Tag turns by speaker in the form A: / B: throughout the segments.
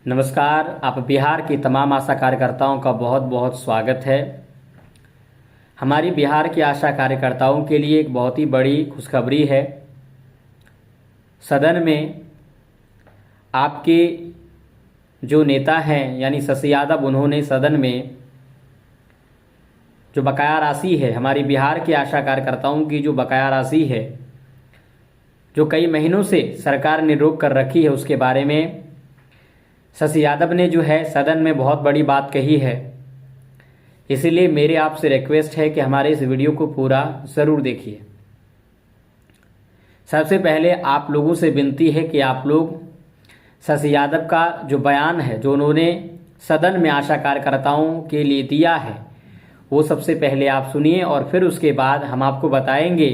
A: नमस्कार। आप बिहार की तमाम आशा कार्यकर्ताओं का बहुत बहुत स्वागत है। हमारी बिहार की आशा कार्यकर्ताओं के लिए एक बहुत ही बड़ी खुशखबरी है। सदन में आपके जो नेता हैं यानी शशि यादव, उन्होंने सदन में जो बकाया राशि है, हमारी बिहार के आशा कार्यकर्ताओं की जो बकाया राशि है, जो कई महीनों से सरकार ने रोक कर रखी है, उसके बारे में शशि यादव ने जो है सदन में बहुत बड़ी बात कही है। इसीलिए मेरे आपसे रिक्वेस्ट है कि हमारे इस वीडियो को पूरा ज़रूर देखिए। सबसे पहले आप लोगों से विनती है कि आप लोग शशि यादव का जो बयान है, जो उन्होंने सदन में आशा कार्यकर्ताओं के लिए दिया है, वो सबसे पहले आप सुनिए और फिर उसके बाद हम आपको बताएंगे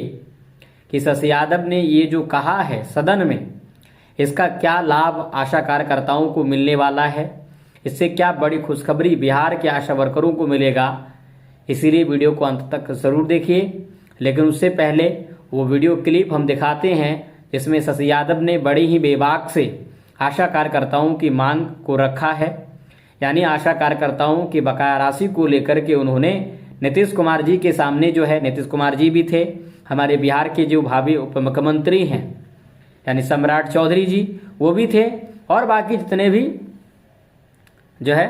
A: कि शशि यादव ने ये जो कहा है सदन में, इसका क्या लाभ आशा कार्यकर्ताओं को मिलने वाला है, इससे क्या बड़ी खुशखबरी बिहार के आशा वर्करों को मिलेगा। इसीलिए वीडियो को अंत तक ज़रूर देखिए। लेकिन उससे पहले वो वीडियो क्लिप हम दिखाते हैं जिसमें शशि यादव ने बड़ी ही बेबाक से आशा कार्यकर्ताओं की मांग को रखा है। यानी आशा कार्यकर्ताओं की बकाया राशि को लेकर के उन्होंने नीतीश कुमार जी के सामने जो है, नीतीश कुमार जी भी थे, हमारे बिहार के जो भावी उप मुख्यमंत्री हैं यानी सम्राट चौधरी जी, वो भी थे, और बाकी जितने भी जो है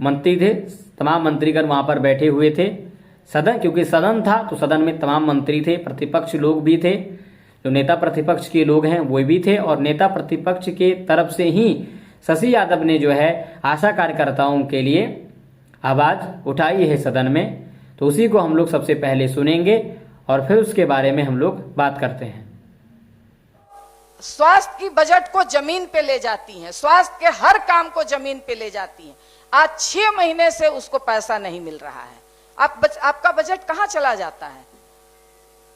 A: मंत्री थे, तमाम मंत्रीगण वहाँ पर बैठे हुए थे। सदन, क्योंकि सदन था तो सदन में तमाम मंत्री थे, प्रतिपक्ष लोग भी थे, जो नेता प्रतिपक्ष के लोग हैं वो भी थे, और नेता प्रतिपक्ष के तरफ से ही शशि यादव ने जो है आशा कार्यकर्ताओं के लिए आवाज़ उठाई है सदन में। तो उसी को हम लोग सबसे पहले सुनेंगे और फिर उसके बारे में हम लोग बात करते हैं।
B: स्वास्थ्य की बजट को जमीन पे ले जाती हैं, स्वास्थ्य के हर काम को जमीन पे ले जाती हैं। आज 6 महीने से उसको पैसा नहीं मिल रहा है। आपका बजट कहां चला जाता है?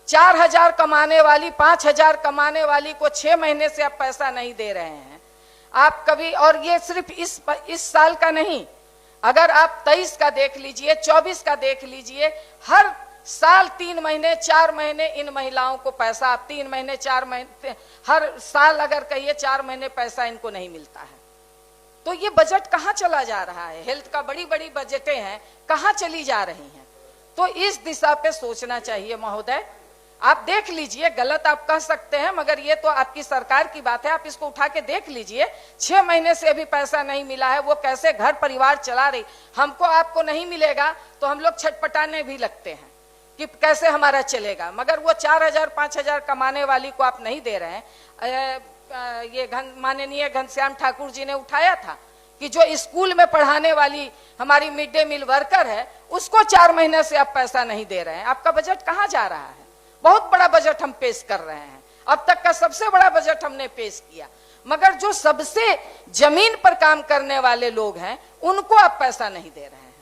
B: 4,000 कमाने वाली, 5,000 कमाने वाली को 6 महीने से आप पैसा नहीं दे रहे हैं। आप कभी, और ये सिर्फ इस साल का नहीं, अगर आप 23 का देख लीजिए, 24 का देख लीजिए, हर साल 3 महीने 4 महीने इन महिलाओं को पैसा, 3 महीने 4 महीने, हर साल अगर कहिए 4 महीने पैसा इनको नहीं मिलता है। तो ये बजट कहां चला जा रहा है? हेल्थ का बड़ी बड़ी बजटें हैं, कहां चली जा रही हैं? तो इस दिशा पे सोचना चाहिए महोदय। आप देख लीजिए, गलत आप कह सकते हैं मगर ये तो आपकी सरकार की बात है, आप इसको उठा के देख लीजिए। 6 महीने से अभी पैसा नहीं मिला है, वो कैसे घर परिवार चला रही। हमको आपको नहीं मिलेगा तो हम लोग छटपटाने भी लगते हैं कि कैसे हमारा चलेगा, मगर वो 4,000 5,000 कमाने वाली को आप नहीं दे रहे हैं। ये माननीय घनश्याम ठाकुर जी ने उठाया था कि जो स्कूल में पढ़ाने वाली हमारी मिड डे मील वर्कर है, उसको 4 महीने से आप पैसा नहीं दे रहे हैं। आपका बजट कहां जा रहा है? बहुत बड़ा बजट हम पेश कर रहे हैं, अब तक का सबसे बड़ा बजट हमने पेश किया, मगर जो सबसे जमीन पर काम करने वाले लोग हैं उनको आप पैसा नहीं दे रहे हैं।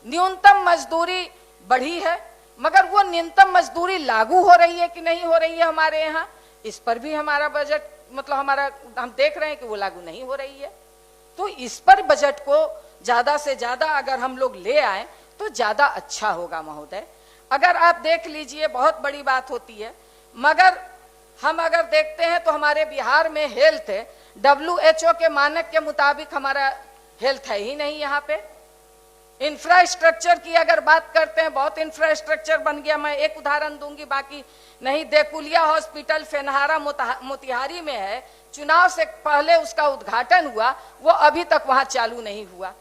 B: न्यूनतम मजदूरी बढ़ी है, मगर वो न्यूनतम मजदूरी लागू हो रही है कि नहीं हो रही है हमारे यहाँ, इस पर भी हमारा बजट, मतलब हम देख रहे हैं कि वो लागू नहीं हो रही है। तो इस पर बजट को ज्यादा से ज्यादा अगर हम लोग ले आए तो ज्यादा अच्छा होगा महोदय। अगर आप देख लीजिए, बहुत बड़ी बात होती है, मगर हम अगर देखते हैं तो हमारे बिहार में हेल्थ है, WHO के मानक के मुताबिक हमारा हेल्थ है ही नहीं। यहाँ पे इंफ्रास्ट्रक्चर की अगर बात करते हैं, बहुत इंफ्रास्ट्रक्चर बन गया। मैं एक उदाहरण दूंगी, बाकी नहीं। देकुलिया हॉस्पिटल फेनहारा मोतिहारी में है, चुनाव से पहले उसका उद्घाटन हुआ, वो अभी तक वहां चालू नहीं हुआ।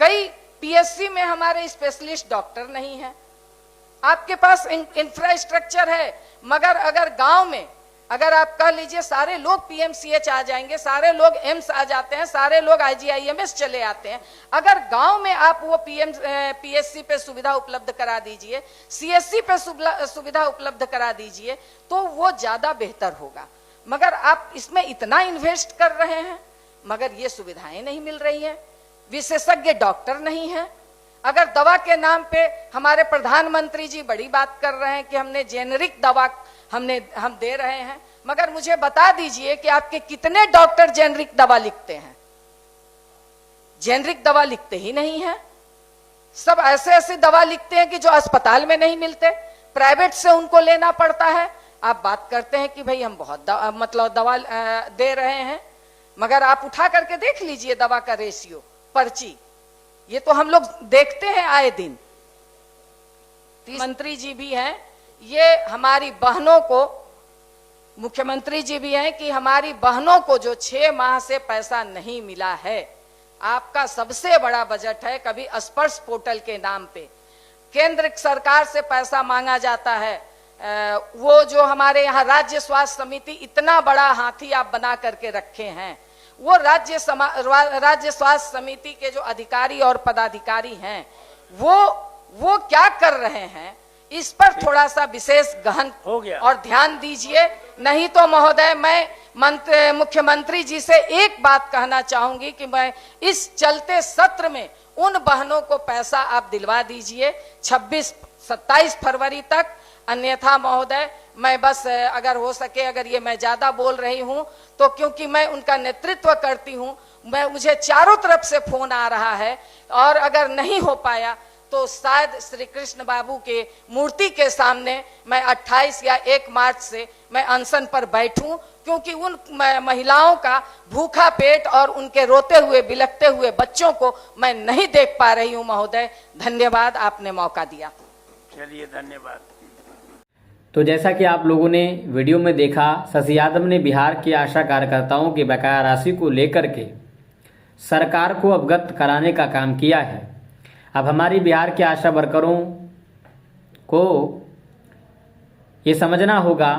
B: कई PSC में हमारे स्पेशलिस्ट डॉक्टर नहीं है। आपके पास इंफ्रास्ट्रक्चर है, मगर अगर गांव में, अगर आप कह लीजिए सारे लोग PMCH आ जाएंगे, सारे लोग एम्स आ जाते हैं, सारे लोग IGIMS चले आते हैं, अगर गांव में आप वो PSC पे सुविधा उपलब्ध करा दीजिए, CSC पे सुविधा उपलब्ध करा दीजिए, तो वो ज्यादा बेहतर होगा। मगर आप इसमें इतना इन्वेस्ट कर रहे हैं, मगर ये सुविधाएं नहीं मिल रही है, विशेषज्ञ डॉक्टर नहीं है। अगर दवा के नाम पे हमारे प्रधानमंत्री जी बड़ी बात कर रहे हैं कि हमने जेनरिक दवा हम दे रहे हैं, मगर मुझे बता दीजिए कि आपके कितने डॉक्टर जेनरिक दवा लिखते हैं? जेनरिक दवा लिखते ही नहीं है। सब ऐसे ऐसे दवा लिखते हैं कि जो अस्पताल में नहीं मिलते, प्राइवेट से उनको लेना पड़ता है। आप बात करते हैं कि भाई हम बहुत दवा दे रहे हैं, मगर आप उठा करके देख लीजिए दवा का रेशियो, पर्ची, ये तो हम लोग देखते हैं आए दिन। मंत्री जी भी हैं, ये हमारी बहनों को, मुख्यमंत्री जी भी हैं कि हमारी बहनों को जो 6 माह से पैसा नहीं मिला है, आपका सबसे बड़ा बजट है। कभी स्पर्श पोर्टल के नाम पे केंद्र सरकार से पैसा मांगा जाता है, वो जो हमारे यहाँ राज्य स्वास्थ्य समिति, इतना बड़ा हाथी आप बना करके रखे हैं, वो राज्य स्वास्थ्य समिति के जो अधिकारी और पदाधिकारी हैं वो क्या कर रहे हैं, इस पर थोड़ा सा विशेष गहन और ध्यान दीजिए। नहीं तो महोदय, मैं मुख्यमंत्री जी से एक बात कहना चाहूंगी कि मैं इस चलते सत्र में उन बहनों को पैसा आप दिलवा दीजिए 26-27 फरवरी तक। अन्यथा महोदय, मैं बस अगर हो सके, अगर ये मैं ज्यादा बोल रही हूं तो क्योंकि मैं उनका नेतृत्व करती हूं, मुझे चारों तरफ से फोन आ रहा है, और अगर नहीं हो पाया तो शायद श्री कृष्ण बाबू के मूर्ति के सामने मैं 28 या 1 मार्च से मैं अनशन पर बैठूं, क्योंकि उन महिलाओं का भूखा पेट और उनके रोते हुए बिलखते हुए बच्चों को मैं नहीं देख पा रही हूं। महोदय धन्यवाद, आपने मौका दिया।
C: चलिए धन्यवाद।
A: तो जैसा कि आप लोगों ने वीडियो में देखा, शशि यादव ने बिहार के आशा कार्यकर्ताओं की बकाया राशि को लेकर के सरकार को अवगत कराने का काम किया है। अब हमारी बिहार के आशा वर्करों को ये समझना होगा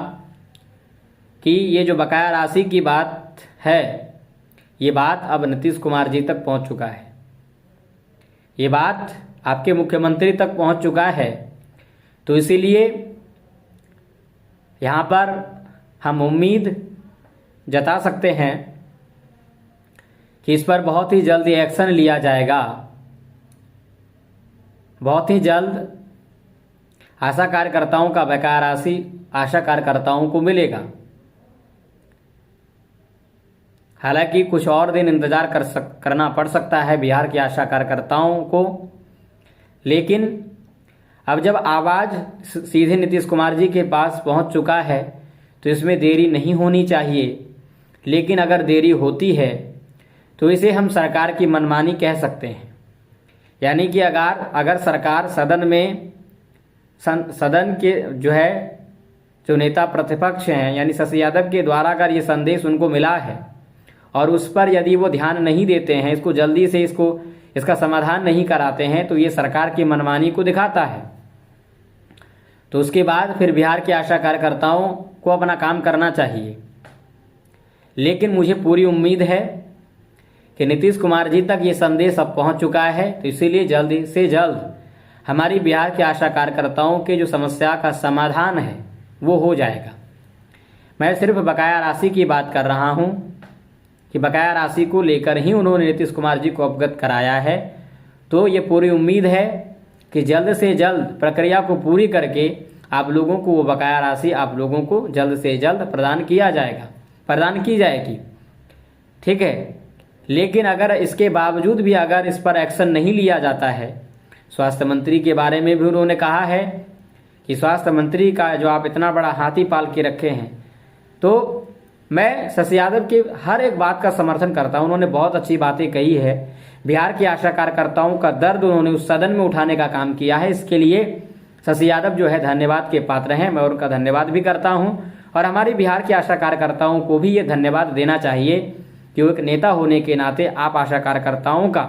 A: कि ये जो बकाया राशि की बात है, ये बात अब नीतीश कुमार जी तक पहुंच चुका है, ये बात आपके मुख्यमंत्री तक पहुंच चुका है। तो इसीलिए यहाँ पर हम उम्मीद जता सकते हैं कि इस पर बहुत ही जल्द एक्शन लिया जाएगा। बहुत ही जल्द आशा कार्यकर्ताओं का बकाया राशि आशा कार्यकर्ताओं को मिलेगा। हालांकि कुछ और दिन इंतजार करना पड़ सकता है बिहार की आशा कार्यकर्ताओं को, लेकिन अब जब आवाज़ सीधे नीतीश कुमार जी के पास पहुंच चुका है तो इसमें देरी नहीं होनी चाहिए। लेकिन अगर देरी होती है तो इसे हम सरकार की मनमानी कह सकते हैं। यानी कि अगर सरकार सदन के जो नेता प्रतिपक्ष हैं, यानी शशि यादव के द्वारा अगर ये संदेश उनको मिला है और उस पर यदि वो ध्यान नहीं देते हैं, इसको जल्दी से इसका समाधान नहीं कराते हैं, तो ये सरकार की मनमानी को दिखाता है। तो उसके बाद फिर बिहार के आशा कार्यकर्ताओं को अपना काम करना चाहिए। लेकिन मुझे पूरी उम्मीद है कि नीतीश कुमार जी तक ये संदेश अब पहुंच चुका है, तो इसीलिए जल्दी से जल्द हमारी बिहार के आशा कार्यकर्ताओं के जो समस्या का समाधान है वो हो जाएगा। मैं सिर्फ बकाया राशि की बात कर रहा हूं कि बकाया राशि को लेकर ही उन्होंने नीतीश कुमार जी को अवगत कराया है। तो ये पूरी उम्मीद है कि जल्द से जल्द प्रक्रिया को पूरी करके आप लोगों को वो बकाया राशि आप लोगों को जल्द से जल्द प्रदान की जाएगी। ठीक है। लेकिन अगर इसके बावजूद भी अगर इस पर एक्शन नहीं लिया जाता है, स्वास्थ्य मंत्री के बारे में भी उन्होंने कहा है कि स्वास्थ्य मंत्री का जो आप इतना बड़ा हाथी पाल के रखे हैं, तो मैं शशि यादव की हर एक बात का समर्थन करता हूं। उन्होंने बहुत अच्छी बातें कही है। बिहार की आशा कार्यकर्ताओं का दर्द उन्होंने उस सदन में उठाने का काम किया है। इसके लिए शशि यादव जो है धन्यवाद के पात्र हैं। मैं उनका धन्यवाद भी करता हूं और हमारी बिहार की आशा कार्यकर्ताओं को भी ये धन्यवाद देना चाहिए कि वो एक नेता होने के नाते आप आशा कार्यकर्ताओं का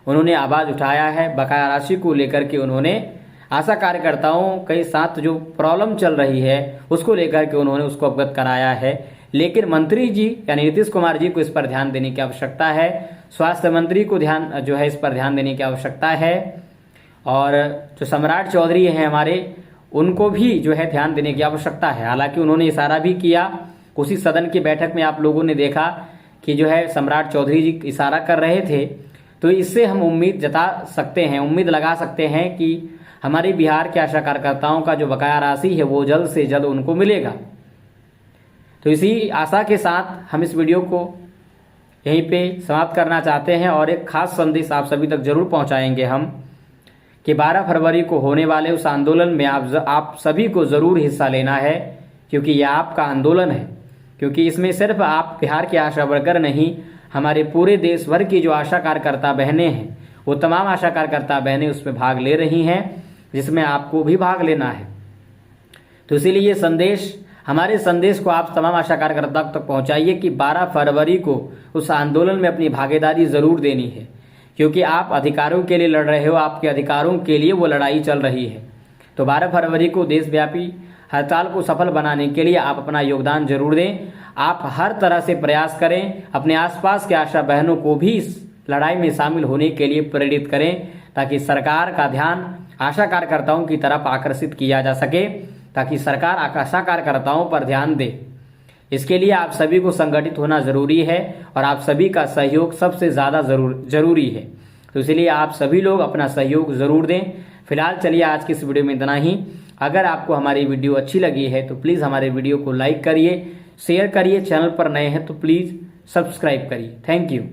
A: उन्होंने आवाज़ उठाया है। बकाया राशि को लेकर के उन्होंने आशा कार्यकर्ताओं के साथ जो प्रॉब्लम चल रही है उसको लेकर के उन्होंने उसको अवगत कराया है। लेकिन मंत्री जी यानी नीतीश कुमार जी को इस पर ध्यान देने की आवश्यकता है। स्वास्थ्य मंत्री को इस पर ध्यान देने की आवश्यकता है। और जो सम्राट चौधरी हैं हमारे, उनको भी ध्यान देने की आवश्यकता है। हालांकि उन्होंने इशारा भी किया, उसी सदन की बैठक में आप लोगों ने देखा कि सम्राट चौधरी जी इशारा कर रहे थे। तो इससे हम उम्मीद जता सकते हैं, उम्मीद लगा सकते हैं कि हमारे बिहार के आशा कार्यकर्ताओं का जो बकाया राशि है वो जल्द से जल्द उनको मिलेगा। तो इसी आशा के साथ हम इस वीडियो को यहीं पे समाप्त करना चाहते हैं और एक खास संदेश आप सभी तक जरूर पहुंचाएंगे हम कि 12 फरवरी को होने वाले उस आंदोलन में आप सभी को जरूर हिस्सा लेना है, क्योंकि यह आपका आंदोलन है। क्योंकि इसमें सिर्फ आप बिहार के आशा वर्कर नहीं, हमारे पूरे देश भर की जो आशा कार्यकर्ता बहनें हैं, वो तमाम आशा कार्यकर्ता बहनें उसमें भाग ले रही हैं, जिसमें आपको भी भाग लेना है। तो इसीलिए ये संदेश, हमारे संदेश को आप तमाम आशा कार्यकर्ताओं तक पहुंचाइए कि 12 फरवरी को उस आंदोलन में अपनी भागीदारी जरूर देनी है, क्योंकि आप अधिकारों के लिए लड़ रहे हो, आपके अधिकारों के लिए वो लड़ाई चल रही है। तो 12 फरवरी को देशव्यापी हड़ताल को सफल बनाने के लिए आप अपना योगदान जरूर दें। आप हर तरह से प्रयास करें, अपने आसपास के आशा बहनों को भी इस लड़ाई में शामिल होने के लिए प्रेरित करें, ताकि सरकार का ध्यान आशा कार्यकर्ताओं की तरफ आकर्षित किया जा सके, ताकि सरकार आशा कार्यकर्ताओं पर ध्यान दे। इसके लिए आप सभी को संगठित होना जरूरी है और आप सभी का सहयोग सबसे ज़्यादा जरूरी है। तो इसलिए आप सभी लोग अपना सहयोग ज़रूर दें। फिलहाल चलिए आज की इस वीडियो में इतना ही। अगर आपको हमारी वीडियो अच्छी लगी है तो प्लीज़ हमारे वीडियो को लाइक करिए, शेयर करिए, चैनल पर नए हैं तो प्लीज़ सब्सक्राइब करिए। Thank you.